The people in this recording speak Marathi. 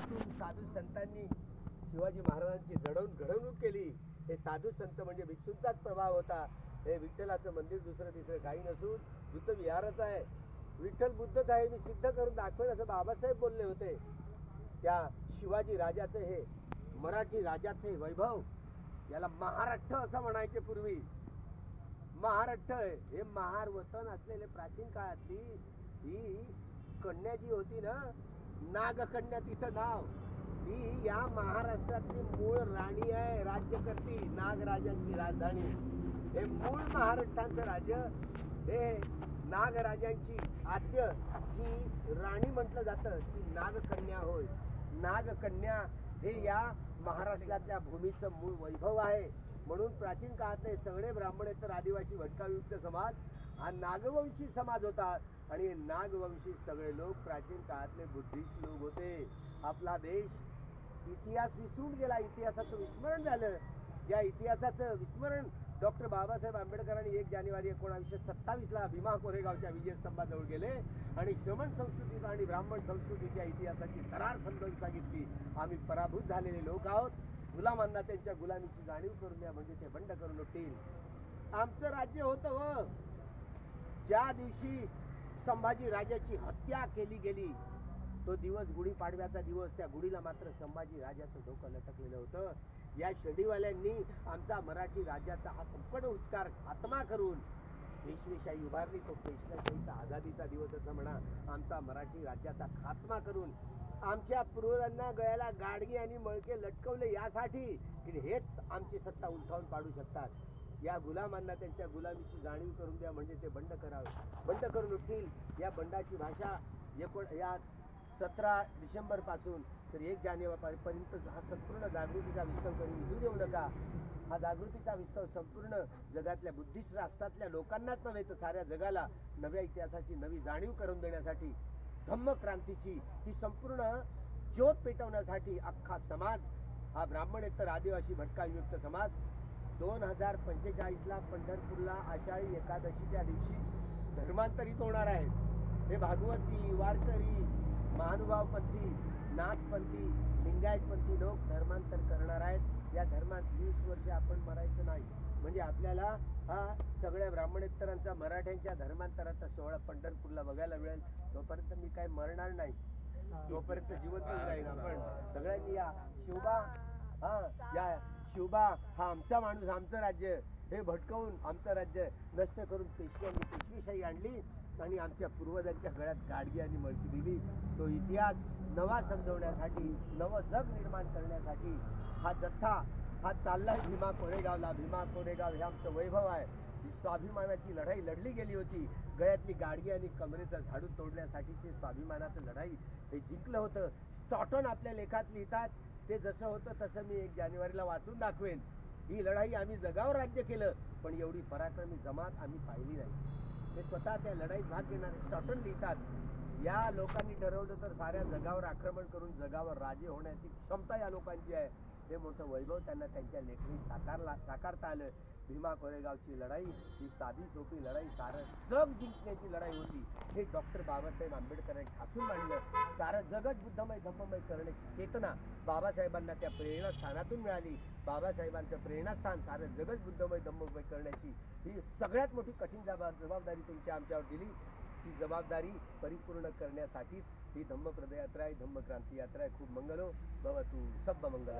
त्यातून साधू संतांनी शिवाजी महाराजांची घडवणूक केली. हे साधू संत म्हणजे भिक्षूंचाच प्रभाव होता. हे विठ्ठलाचं मंदिर दुसरं तिसरं काही नसून बुद्ध विहारच आहे. विठ्ठल बुद्धच आहे, मी सिद्ध करून दाखवेन असं बाबासाहेब बोलले होते. त्या शिवाजी राजाचं हे मराठी राजाचं हे वैभव, याला महाराष्ट्र असं म्हणायचे पूर्वी. महाराष्ट्र हे महार वतन असलेले प्राचीन काळातली ही कन्या जी होती ना, नागकन्या तिचं नाव, ती या महाराष्ट्रातली मूळ राणी आहे, राज्यकर्ती, नागराजांची राजधानी. हे मूळ महाराष्ट्राचं राज्य हे नागराजांची आद्य जी राणी म्हटलं जातं ती नागकन्या होय. नागकन्या हे या महाराष्ट्रातल्या भूमीचं मूळ वैभव आहे. म्हणून प्राचीन काळातले सगळे ब्राह्मणेतर आदिवासी भटकायुक्त समाज हा नागवंशी समाज होता. आणि नागवंशी सगळे लोक प्राचीन काळातले बुद्धिस्ट लोक होते. आपला देश इतिहास विसरून गेला, इतिहासाचं विस्मरण झालं. या इतिहासाचं विस्मरण डॉक्टर बाबासाहेब आंबेडकरांनी 1 जानेवारी 1927 भीमा कोरेगावच्या विजयस्तंभाजवळ गेले आणि श्रमण संस्कृतीचा आणि ब्राह्मण संस्कृतीच्या इतिहासाची थरार समजावून सांगितली. आम्ही पराभूत झालेले लोक आहोत, गुलामांना त्यांच्या गुलामीची जाणीव करून द्या म्हणजे ते बंड करून उठतील. आमचं राज्य होतं व ज्या दिवशी संभाजी राजाची हत्या केली गेली तो दिवस गुढीपाडव्याचा दिवस. त्या गुढीला मात्र संभाजी राजाचं डोकं लटकलेलं होतं. या शेडीवाल्यांनी आमचा मराठी राज्याचा हा संपूर्ण उत्कार खात्मा करून पेशवेशाही उभारली. तो पेशवेशाहीचा आझादीचा दिवस असं म्हणा. आमचा मराठी राज्याचा खात्मा करून आमच्या पूर्वजांना गळ्याला गाडगी आणि मळके लटकवले यासाठी की हेच आमची सत्ता उलथावून पाडू शकतात. या गुलामांना त्यांच्या गुलामीची जाणीव करून द्या म्हणजे ते बंड करावे, बंड करून उठतील. या बंडाची भाषा या 17 डिसेंबर पासून तर 1 जानेवारीपर्यंत हा संपूर्ण जागृतीचा विस्तव करून विसरू देऊ नका. हा जागृतीचा विस्तव संपूर्ण जगातल्या बुद्धिस्ट राष्ट्रातल्या लोकांनाच नव्हे तर साऱ्या जगाला नव्या इतिहासाची नवी जाणीव करून देण्यासाठी, धम्मक्रांतीची ही संपूर्ण ज्योत पेटवण्यासाठी अख्खा समाज हा ब्राह्मणेतर आदिवासी भटका समाज 2045 पंढरपूरला आषाढी एकादशीच्या दिवशी धर्मांतरित होणार आहे. हे भागवती, वारकरी, महानुभावपंथी, नाथपंथी, लिंगायतपंथी लोक धर्मांतर करणार आहेत. या धर्मात 20 वर्ष आपण मरायचं नाही म्हणजे आपल्याला हा सगळ्या ब्राह्मणेतरांचा मराठ्यांच्या धर्मांतराचा सोहळा पंढरपूरला बघायला मिळेल. तोपर्यंत मी काही मरणार नाही, तोपर्यंत जिवंत राहील. आपण सगळ्यांनी या शिवबा हा आमचा माणूस, आमचं राज्य हे भटकवून आमचं राज्य नष्ट करून पेशव्यांनी पेशवेशाही आणली आणि आमच्या पूर्वजांच्या गळ्यात गाडगी आणि मळकी दिली. तो इतिहास नवा समजवण्यासाठी, नवं जग निर्माण करण्यासाठी हा जथ्था हा चाललाय भीमा कोरेगावला. भीमा कोरेगाव हे आमचं वैभव आहे. ही स्वाभिमानाची लढाई लढली गेली होती. गळ्यातली गाडगी आणि कमरेचं झाडू तोडण्यासाठीची स्वाभिमानाचं लढाई हे जिंकलं होतं. स्टॉटन आपल्या लेखात लिहितात ते जसं होतं तसं मी 1 जानेवारीला वाचून दाखवेन. ही लढाई आम्ही जगावर राज्य केलं पण एवढी पराक्रमी जमात आम्ही पाहिली नाही. ते स्वतः त्या लढाईत भाग घेणारे स्टॉटन लिहितात. या लोकांनी ठरवलं तर साऱ्या जगावर आक्रमण करून जगावर राजे होण्याची क्षमता या लोकांची आहे. ते मोठं वैभव त्यांना त्यांच्या लेखणी साकारता आलं. भीमा कोरेगावची लढाई ही साधी सोपी लढाई, सारं जग जिंकण्याची लढाई होती. हे डॉक्टर बाबासाहेब आंबेडकरांनी ठासून मांडलं. सारं जगच बुद्धमय धम्ममय करण्याची चेतना बाबासाहेबांना त्या प्रेरणास्थानातून मिळाली. बाबासाहेबांचं प्रेरणास्थान सारं जगच बुद्धमय धम्ममय करण्याची ही सगळ्यात मोठी कठीण जबाबदारी तुमच्या आमच्यावर दिली. ती जबाबदारी परिपूर्ण करण्यासाठीच ही धम्मप्रद यात्रा आहे, धम्मक्रांती यात्रा आहे. खूप मंगलो भवतु, सब्ब मंगल.